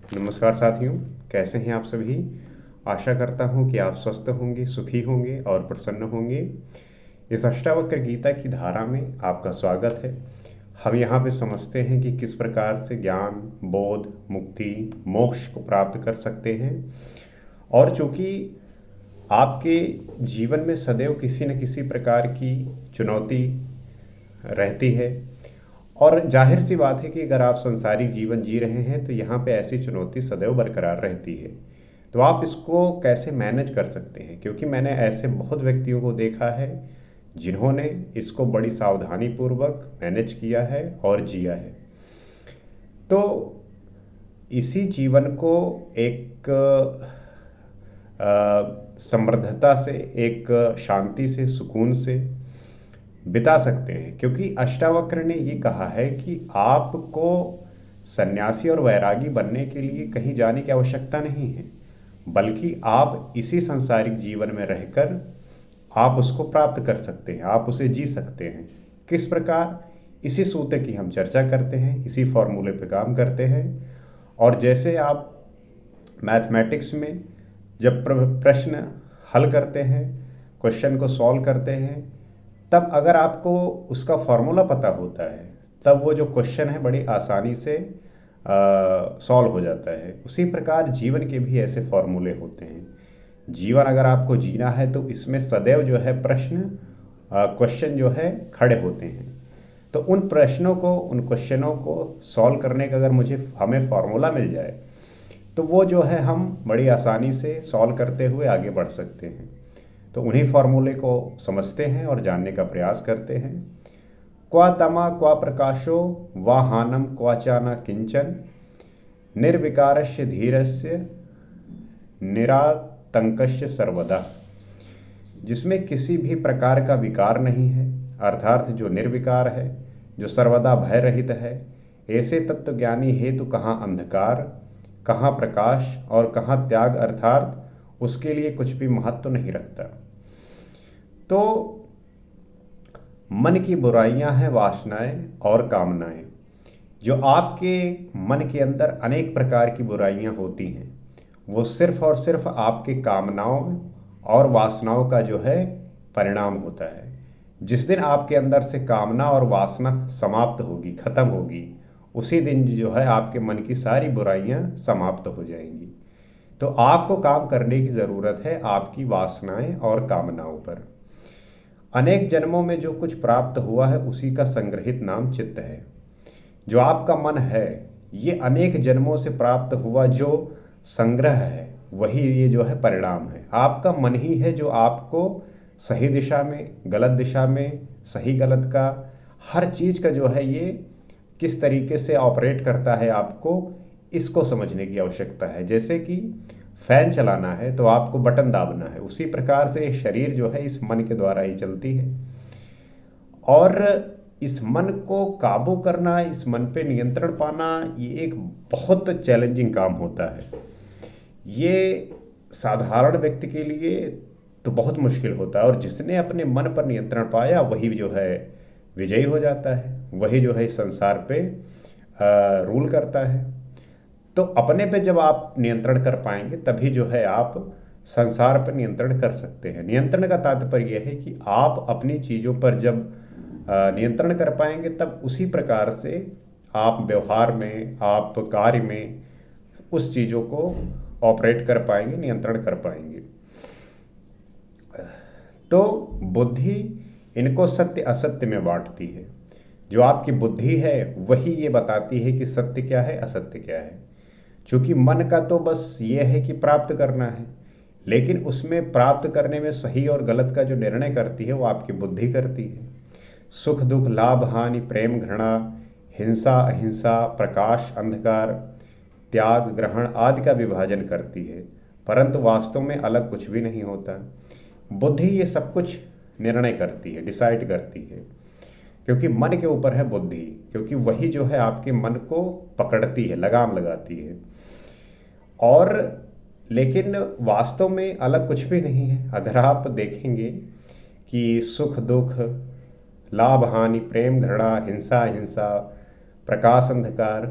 नमस्कार साथियों, कैसे हैं आप सभी? आशा करता हूँ कि आप स्वस्थ होंगे, सुखी होंगे और प्रसन्न होंगे। इस अष्टावक्र गीता की धारा में आपका स्वागत है। हम यहाँ पे समझते हैं कि किस प्रकार से ज्ञान, बोध, मुक्ति, मोक्ष को प्राप्त कर सकते हैं। और चूंकि आपके जीवन में सदैव किसी न किसी प्रकार की चुनौती रहती है, और जाहिर सी बात है कि अगर आप संसारिक जीवन जी रहे हैं तो यहाँ पे ऐसी चुनौती सदैव बरकरार रहती है। तो आप इसको कैसे मैनेज कर सकते हैं? क्योंकि मैंने ऐसे बहुत व्यक्तियों को देखा है जिन्होंने इसको बड़ी सावधानी पूर्वक मैनेज किया है और जिया है। तो इसी जीवन को एक समृद्धता से, एक शांति से, सुकून से बिता सकते हैं। क्योंकि अष्टावक्र ने ये कहा है कि आपको सन्यासी और वैरागी बनने के लिए कहीं जाने की आवश्यकता नहीं है, बल्कि आप इसी सांसारिक जीवन में रहकर आप उसको प्राप्त कर सकते हैं, आप उसे जी सकते हैं। किस प्रकार? इसी सूत्र की हम चर्चा करते हैं, इसी फॉर्मूले पे काम करते हैं। और जैसे आप मैथमेटिक्स में जब प्रश्न हल करते हैं, क्वेश्चन को सॉल्व करते हैं, तब अगर आपको उसका फॉर्मूला पता होता है तब वो जो क्वेश्चन है बड़ी आसानी से सॉल्व हो जाता है। उसी प्रकार जीवन के भी ऐसे फॉर्मूले होते हैं। जीवन अगर आपको जीना है तो इसमें सदैव जो है क्वेश्चन जो है खड़े होते हैं। तो उन प्रश्नों को, उन क्वेश्चनों को सॉल्व करने का अगर हमें फॉर्मूला मिल जाए तो वो जो है हम बड़ी आसानी से सॉल्व करते हुए आगे बढ़ सकते हैं। तो उन्हीं फॉर्मूले को समझते हैं और जानने का प्रयास करते हैं। क्वा तमा क्वा प्रकाशो वा हानम क्वाचा न किंचन निर्विकारस्य धीरस्य निरातंकस्य सर्वदा। जिसमें किसी भी प्रकार का विकार नहीं है, अर्थात जो निर्विकार है, जो सर्वदा भय रहित है, ऐसे तत्वज्ञानी हेतु कहाँ अंधकार, कहाँ प्रकाश और कहाँ त्याग, अर्थात उसके लिए कुछ भी महत्व नहीं रखता। तो मन की बुराइयां हैं वासनाएं और कामनाएं। जो आपके मन के अंदर अनेक प्रकार की बुराइयां होती हैं, वो सिर्फ और सिर्फ आपके कामनाओं और वासनाओं का जो है परिणाम होता है। जिस दिन आपके अंदर से कामना और वासना समाप्त होगी, खत्म होगी, उसी दिन जो है आपके मन की सारी बुराइयां समाप्त हो जाएंगी। तो आपको काम करने की ज़रूरत है आपकी वासनाएं और कामनाओं पर। अनेक जन्मों में जो कुछ प्राप्त हुआ है उसी का संग्रहित नाम चित्त है। जो आपका मन है, ये अनेक जन्मों से प्राप्त हुआ जो संग्रह है, वही ये जो है परिणाम है। आपका मन ही है जो आपको सही दिशा में, गलत दिशा में, सही गलत का, हर चीज़ का जो है ये किस तरीके से ऑपरेट करता है, आपको इसको समझने की आवश्यकता है। जैसे कि फैन चलाना है तो आपको बटन दाबना है, उसी प्रकार से शरीर जो है इस मन के द्वारा ही चलती है। और इस मन को काबू करना, इस मन पे नियंत्रण पाना, ये एक बहुत चैलेंजिंग काम होता है। ये साधारण व्यक्ति के लिए तो बहुत मुश्किल होता है, और जिसने अपने मन पर नियंत्रण पाया वही जो है विजयी हो जाता है, वही जो है इस संसार पे रूल करता है। तो अपने पे जब आप नियंत्रण कर पाएंगे तभी जो है आप संसार पर नियंत्रण कर सकते हैं। नियंत्रण का तात्पर्य यह है कि आप अपनी चीज़ों पर जब नियंत्रण कर पाएंगे तब उसी प्रकार से आप व्यवहार में, आप कार्य में उस चीज़ों को ऑपरेट कर पाएंगे, नियंत्रण कर पाएंगे। तो बुद्धि इनको सत्य असत्य में बांटती है। जो आपकी बुद्धि है वही ये बताती है कि सत्य क्या है, असत्य क्या है। क्योंकि मन का तो बस ये है कि प्राप्त करना है, लेकिन उसमें प्राप्त करने में सही और गलत का जो निर्णय करती है वो आपकी बुद्धि करती है। सुख दुख, लाभ हानि, प्रेम घृणा, हिंसा अहिंसा, प्रकाश अंधकार, त्याग ग्रहण आदि का विभाजन करती है, परंतु वास्तव में अलग कुछ भी नहीं होता। बुद्धि ये सब कुछ निर्णय करती है, डिसाइड करती है। क्योंकि मन के ऊपर है बुद्धि, क्योंकि वही जो है आपके मन को पकड़ती है, लगाम लगाती है। और लेकिन वास्तव में अलग कुछ भी नहीं है। अगर आप देखेंगे कि सुख दुख, लाभ हानि, प्रेम घृणा, हिंसा अहिंसा, प्रकाश अंधकार,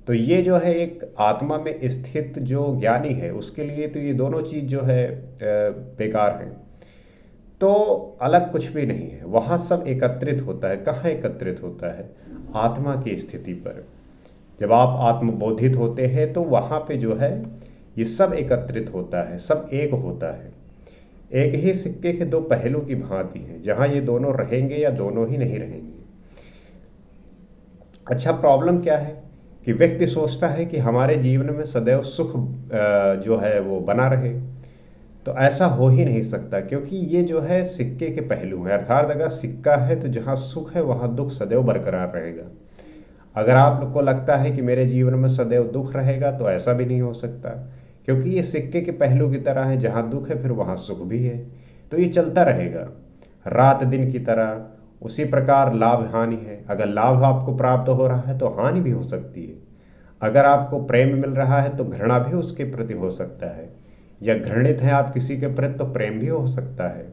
तो ये जो है एक आत्मा में स्थित जो ज्ञानी है उसके लिए तो ये दोनों चीज़ जो है बेकार है। तो अलग कुछ भी नहीं है, वहाँ सब एकत्रित होता है। कहाँ एकत्रित होता है? आत्मा की स्थिति पर। जब आप आत्मबोधित होते हैं तो वहाँ पे जो है ये सब एकत्रित होता है, सब एक होता है। एक ही सिक्के के दो पहलू की भांति हैं, जहाँ ये दोनों रहेंगे या दोनों ही नहीं रहेंगे। अच्छा, प्रॉब्लम क्या है कि व्यक्ति सोचता है कि हमारे जीवन में सदैव सुख जो है वो बना रहे। तो ऐसा हो ही नहीं सकता, क्योंकि ये जो है सिक्के के पहलू हैं। अर्थात अगर सिक्का है तो जहाँ सुख है वहाँ दुख सदैव बरकरार रहेगा। अगर आप लोग को लगता है कि मेरे जीवन में सदैव दुख रहेगा, तो ऐसा भी नहीं हो सकता, क्योंकि ये सिक्के के पहलू की तरह है। जहाँ दुख है फिर वहाँ सुख भी है। तो ये चलता रहेगा रात दिन की तरह। उसी प्रकार लाभ हानि है। अगर लाभ आपको प्राप्त हो रहा है तो हानि भी हो सकती है। अगर आपको प्रेम मिल रहा है तो घृणा भी उसके प्रति हो सकता है, या घृणित है आप किसी के प्रति तो प्रेम भी हो सकता है।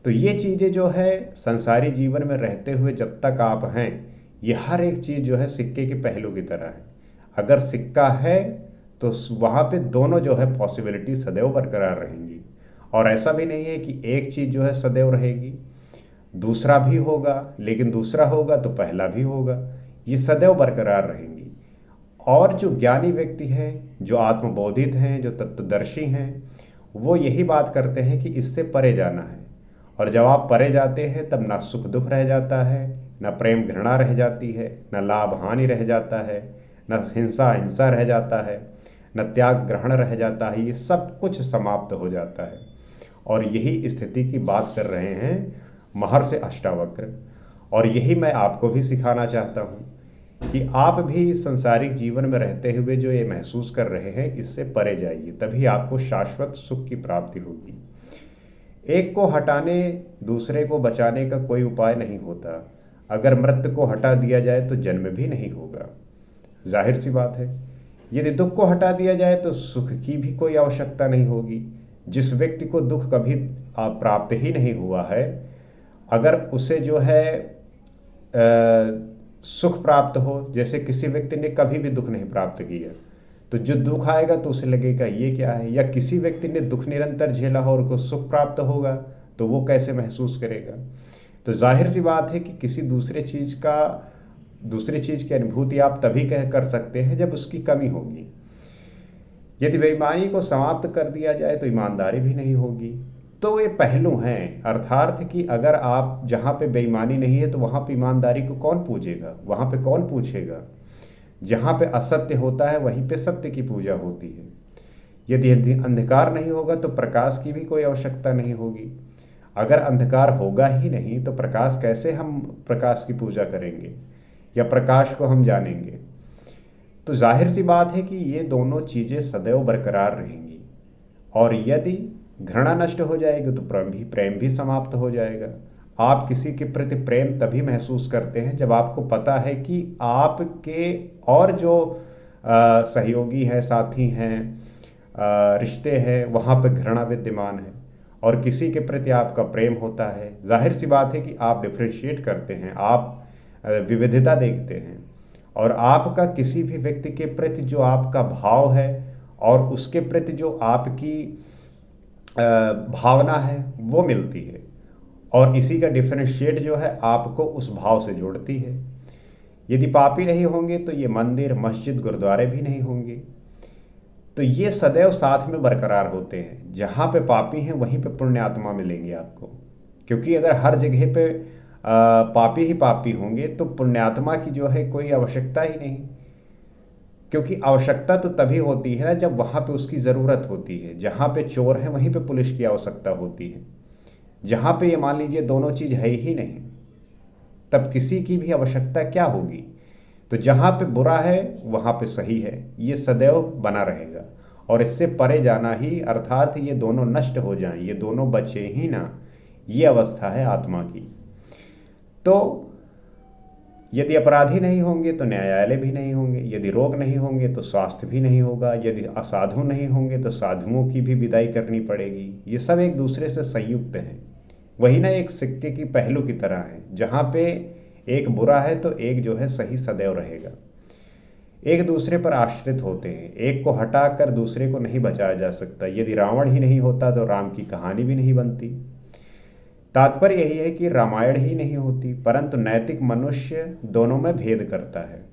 तो ये चीज़ें जो है संसारी जीवन में रहते हुए जब तक आप हैं, ये हर एक चीज़ जो है सिक्के के पहलू की तरह है। अगर सिक्का है तो वहाँ पे दोनों जो है पॉसिबिलिटी सदैव बरकरार रहेंगी। और ऐसा भी नहीं है कि एक चीज़ जो है सदैव रहेगी, दूसरा भी होगा, लेकिन दूसरा होगा तो पहला भी होगा। ये सदैव बरकरार रहेंगी। और जो ज्ञानी व्यक्ति हैं, जो आत्मबोधित हैं, जो तत्वदर्शी हैं, वो यही बात करते हैं कि इससे परे जाना है। और जब आप परे जाते हैं तब ना सुख दुख रह जाता है, ना प्रेम घृणा रह जाती है, ना लाभ हानि रह जाता है, न हिंसा हिंसा रह जाता है, न त्याग ग्रहण रह जाता है। ये सब कुछ समाप्त हो जाता है। और यही स्थिति की बात कर रहे हैं महर्षि अष्टावक्र। और यही मैं आपको भी सिखाना चाहता हूँ कि आप भी संसारिक जीवन में रहते हुए जो ये महसूस कर रहे हैं, इससे परे जाइए, तभी आपको शाश्वत सुख की प्राप्ति होगी। एक को हटाने दूसरे को बचाने का कोई उपाय नहीं होता। अगर मृत्यु को हटा दिया जाए तो जन्म भी नहीं होगा। जाहिर सी बात है। यदि दुख को हटा दिया जाए तो सुख की भी कोई आवश्यकता नहीं होगी। जिस व्यक्ति को दुख कभी प्राप्त ही नहीं हुआ है, अगर उसे जो है सुख प्राप्त हो, जैसे किसी व्यक्ति ने कभी भी दुख नहीं प्राप्त किया, तो जो दुख आएगा तो उसे लगेगा ये क्या है। या किसी व्यक्ति ने दुख निरंतर झेला हो और उसको सुख प्राप्त होगा तो वो कैसे महसूस करेगा। तो जाहिर सी बात है कि किसी दूसरी चीज़ की अनुभूति आप तभी कर सकते हैं जब उसकी कमी होगी। यदि बेईमानी को समाप्त कर दिया जाए तो ईमानदारी भी नहीं होगी। तो ये पहलू हैं। अर्थात कि अगर आप जहाँ पे बेईमानी नहीं है तो वहाँ पे ईमानदारी को कौन पूजेगा, वहाँ पे कौन पूछेगा। जहाँ पे असत्य होता है वहीं पे सत्य की पूजा होती है। यदि अंधकार नहीं होगा तो प्रकाश की भी कोई आवश्यकता नहीं होगी। अगर अंधकार होगा ही नहीं तो प्रकाश कैसे हम प्रकाश की पूजा करेंगे या प्रकाश को हम जानेंगे। तो जाहिर सी बात है कि ये दोनों चीज़ें सदैव बरकरार रहेंगी। और यदि घृणा नष्ट हो जाएगी तो प्रेम भी समाप्त हो जाएगा। आप किसी के प्रति प्रेम तभी महसूस करते हैं जब आपको पता है कि आपके और जो सहयोगी हैं, साथी हैं, रिश्ते हैं, वहाँ पर घृणा विद्यमान है और किसी के प्रति आपका प्रेम होता है। जाहिर सी बात है कि आप डिफ्रेंशिएट करते हैं, आप विविधता देखते हैं। और आपका किसी भी व्यक्ति के प्रति जो आपका भाव है और उसके प्रति जो आपकी भावना है वो मिलती है, और इसी का डिफरेंशिएट जो है आपको उस भाव से जोड़ती है। यदि पापी नहीं होंगे तो ये मंदिर, मस्जिद, गुरुद्वारे भी नहीं होंगे। तो ये सदैव साथ में बरकरार होते हैं। जहाँ पे पापी हैं वहीं पे पुण्य आत्मा मिलेंगे आपको, क्योंकि अगर हर जगह पे पापी ही पापी होंगे तो पुण्यात्मा की जो है कोई आवश्यकता ही नहीं। क्योंकि आवश्यकता तो तभी होती है ना जब वहाँ पे उसकी ज़रूरत होती है। जहाँ पे चोर है वहीं पे पुलिस की आवश्यकता होती है। जहाँ पे ये मान लीजिए दोनों चीज़ है ही नहीं, तब किसी की भी आवश्यकता क्या होगी। तो जहाँ पे बुरा है वहाँ पे सही है, ये सदैव बना रहेगा। और इससे परे जाना ही, अर्थात ये दोनों नष्ट हो जाएं, ये दोनों बचे ही ना, ये अवस्था है आत्मा की। तो यदि अपराधी नहीं होंगे तो न्यायालय भी नहीं होंगे, यदि रोग नहीं होंगे तो स्वास्थ्य भी नहीं होगा, यदि असाधु नहीं होंगे तो साधुओं की भी विदाई करनी पड़ेगी। ये सब एक दूसरे से संयुक्त हैं। वही ना एक सिक्के की पहलू की तरह है, जहाँ पे एक बुरा है तो एक जो है सही सदैव रहेगा। एक दूसरे पर आश्रित होते हैं। एक को हटाकर दूसरे को नहीं बचाया जा सकता। यदि रावण ही नहीं होता तो राम की कहानी भी नहीं बनती। तात्पर्य यही है कि रामायण ही नहीं होती, परंतु नैतिक मनुष्य दोनों में भेद करता है।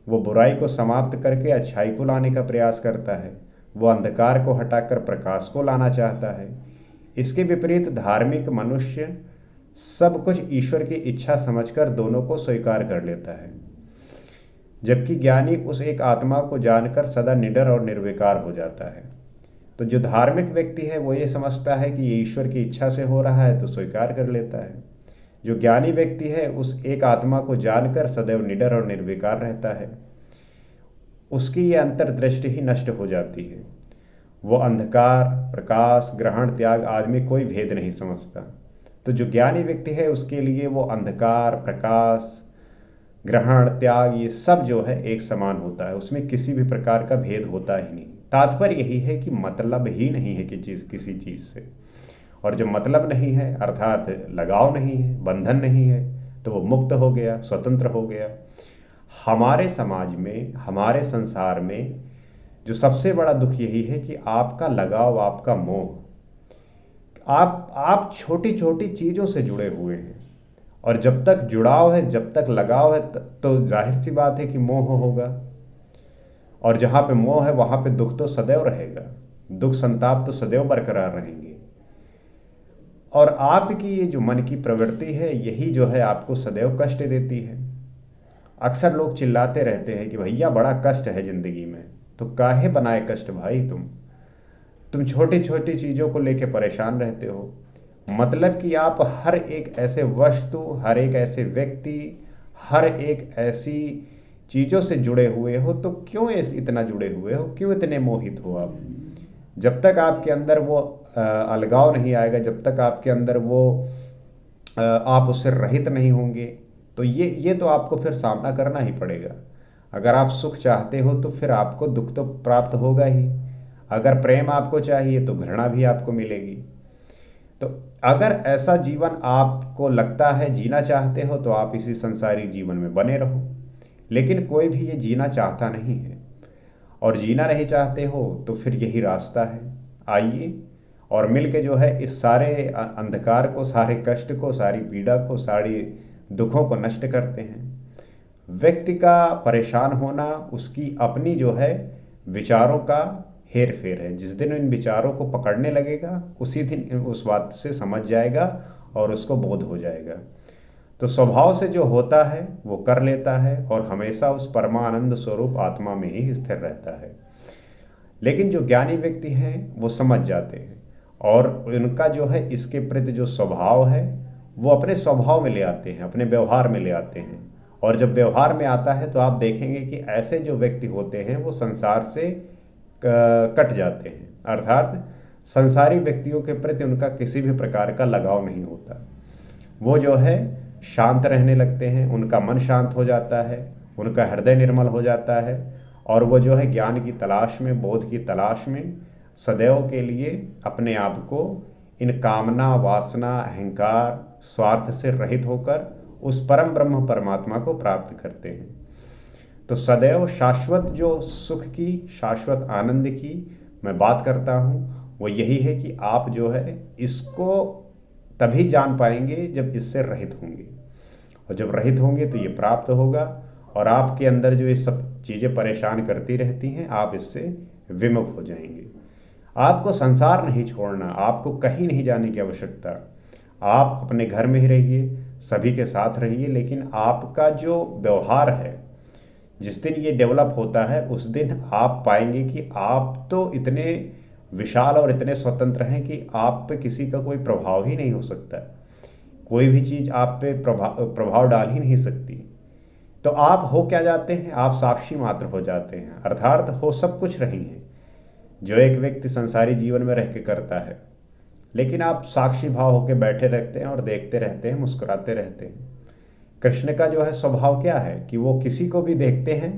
वो बुराई को समाप्त करके अच्छाई को लाने का प्रयास करता है। वो अंधकार को हटाकर प्रकाश को लाना चाहता है। इसके विपरीत धार्मिक मनुष्य सब कुछ ईश्वर की इच्छा समझकर दोनों को स्वीकार कर लेता है, जबकि ज्ञानी उस एक आत्मा को जानकर सदा निडर और निर्विकार हो जाता है। तो जो धार्मिक व्यक्ति है वो ये समझता है कि ये ईश्वर की इच्छा से हो रहा है तो स्वीकार कर लेता है। जो ज्ञानी व्यक्ति है उस एक आत्मा को जानकर सदैव निडर और निर्विकार रहता है। उसकी ये अंतर्दृष्टि ही नष्ट हो जाती है। वो अंधकार, प्रकाश, ग्रहण, त्याग आदि में कोई भेद नहीं समझता। तो जो ज्ञानी व्यक्ति है उसके लिए वो अंधकार, प्रकाश, ग्रहण, त्याग ये सब जो है एक समान होता है। उसमें किसी भी प्रकार का भेद होता ही नहीं। तात्पर्य यही है कि मतलब ही नहीं है कि किसी चीज़ से, और जब मतलब नहीं है अर्थात लगाव नहीं है, बंधन नहीं है, तो वो मुक्त हो गया, स्वतंत्र हो गया। हमारे समाज में, हमारे संसार में जो सबसे बड़ा दुख यही है कि आपका लगाव, आपका मोह, आप छोटी छोटी चीज़ों से जुड़े हुए हैं। और जब तक जुड़ाव है, जब तक लगाव है, तो जाहिर सी बात है कि मोह होगा। और जहाँ पे मोह है वहाँ पे दुख तो सदैव रहेगा, दुख संताप तो सदैव बरकरार रहेंगे। और आपकी ये जो मन की प्रवृत्ति है यही जो है आपको सदैव कष्ट देती है। अक्सर लोग चिल्लाते रहते हैं कि भैया बड़ा कष्ट है ज़िंदगी में। तो काहे बनाए कष्ट भाई? तुम छोटी छोटी चीज़ों को लेके परेशान रहते हो। मतलब कि आप हर एक ऐसे वस्तु, हर एक ऐसे व्यक्ति, हर एक ऐसी चीज़ों से जुड़े हुए हो। तो क्यों इतना जुड़े हुए हो? क्यों इतने मोहित हो आप? जब तक आपके अंदर वो अलगाव नहीं आएगा, जब तक आपके अंदर वो आप उससे रहित नहीं होंगे, तो ये तो आपको फिर सामना करना ही पड़ेगा। अगर आप सुख चाहते हो तो फिर आपको दुख तो प्राप्त होगा ही। अगर प्रेम आपको चाहिए तो घृणा भी आपको मिलेगी। तो अगर ऐसा जीवन आपको लगता है, जीना चाहते हो, तो आप इसी संसारिक जीवन में बने रहो। लेकिन कोई भी ये जीना चाहता नहीं है, और जीना नहीं चाहते हो तो फिर यही रास्ता है। आइए और मिल के जो है इस सारे अंधकार को, सारे कष्ट को, सारी पीड़ा को, सारी दुखों को नष्ट करते हैं। व्यक्ति का परेशान होना उसकी अपनी जो है विचारों का हेर फेर है। जिस दिन इन विचारों को पकड़ने लगेगा उसी दिन उस बात से समझ जाएगा और उसको बोध हो जाएगा। तो स्वभाव से जो होता है वो कर लेता है और हमेशा उस परमानंद स्वरूप आत्मा में ही स्थिर रहता है। लेकिन जो ज्ञानी व्यक्ति हैं वो समझ जाते हैं, और उनका जो है इसके प्रति जो स्वभाव है वो अपने स्वभाव में ले आते हैं, अपने व्यवहार में ले आते हैं। और जब व्यवहार में आता है तो आप देखेंगे कि ऐसे जो व्यक्ति होते हैं वो संसार से कट जाते हैं, अर्थात संसारी व्यक्तियों के प्रति उनका किसी भी प्रकार का लगाव नहीं होता। वो जो है शांत रहने लगते हैं, उनका मन शांत हो जाता है, उनका हृदय निर्मल हो जाता है, और वो जो है ज्ञान की तलाश में, बोध की तलाश में सदैव के लिए अपने आप को इन कामना, वासना, अहंकार, स्वार्थ से रहित होकर उस परम ब्रह्म परमात्मा को प्राप्त करते हैं। तो सदैव शाश्वत जो सुख की, शाश्वत आनंद की मैं बात करता हूँ वो यही है कि आप जो है इसको तभी जान पाएंगे जब इससे रहित होंगे, और जब रहित होंगे तो ये प्राप्त होगा। और आपके अंदर जो ये सब चीज़ें परेशान करती रहती हैं आप इससे विमुख हो जाएंगे। आपको संसार नहीं छोड़ना, आपको कहीं नहीं जाने की आवश्यकता। आप अपने घर में ही रहिए, सभी के साथ रहिए, लेकिन आपका जो व्यवहार है जिस दिन ये डेवलप होता है उस दिन आप पाएंगे कि आप तो इतने विशाल और इतने स्वतंत्र हैं कि आप पे किसी का कोई प्रभाव ही नहीं हो सकता। कोई भी चीज़ आप पे प्रभाव डाल ही नहीं सकती। तो आप हो क्या जाते हैं? आप साक्षी मात्र हो जाते हैं, अर्थात हो सब कुछ रही हैं जो एक व्यक्ति संसारी जीवन में रह के करता है। लेकिन आप साक्षी भाव होकर बैठे रहते हैं और देखते रहते हैं, मुस्कुराते रहते हैं। कृष्ण का जो है स्वभाव क्या है कि वो किसी को भी देखते हैं,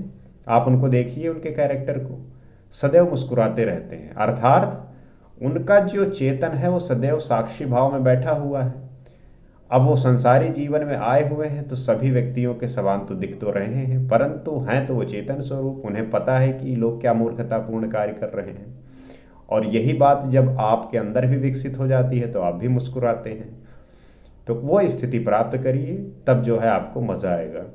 आप उनको देखिए, उनके कैरेक्टर को, सदैव मुस्कुराते रहते हैं। अर्थात उनका जो चेतन है वो सदैव साक्षी भाव में बैठा हुआ है। अब वो संसारी जीवन में आए हुए हैं तो सभी व्यक्तियों के समान तो दिख तो रहे हैं, परंतु हैं तो वो चेतन स्वरूप। उन्हें पता है कि लोग क्या मूर्खतापूर्ण कार्य कर रहे हैं। और यही बात जब आपके अंदर भी विकसित हो जाती है तो आप भी मुस्कुराते हैं। तो वो स्थिति प्राप्त करिए, तब जो है आपको मज़ा आएगा।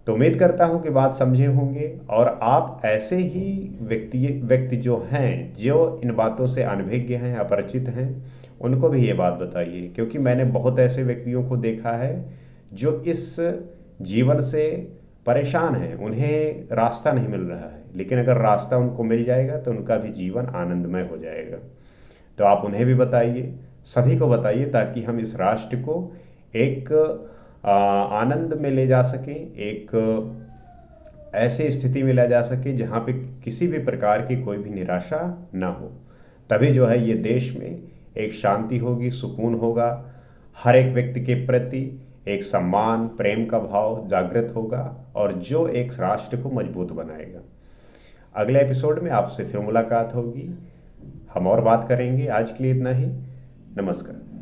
तो उम्मीद करता हूँ कि बात समझे होंगे, और आप ऐसे ही व्यक्ति जो हैं, जो इन बातों से अनभिज्ञ हैं, अपरिचित हैं, उनको भी ये बात बताइए। क्योंकि मैंने बहुत ऐसे व्यक्तियों को देखा है जो इस जीवन से परेशान हैं, उन्हें रास्ता नहीं मिल रहा है, लेकिन अगर रास्ता उनको मिल जाएगा तो उनका भी जीवन आनंदमय हो जाएगा। तो आप उन्हें भी बताइए, सभी को बताइए, ताकि हम इस राष्ट्र को एक आनंद में ले जा सकें, एक ऐसे स्थिति में ले जा सके जहाँ पे किसी भी प्रकार की कोई भी निराशा ना हो। तभी जो है ये देश में एक शांति होगी, सुकून होगा, हर एक व्यक्ति के प्रति एक सम्मान प्रेम का भाव जागृत होगा, और जो एक राष्ट्र को मजबूत बनाएगा। अगले एपिसोड में आपसे फिर मुलाकात होगी, हम और बात करेंगे। आज के लिए इतना ही। नमस्कार।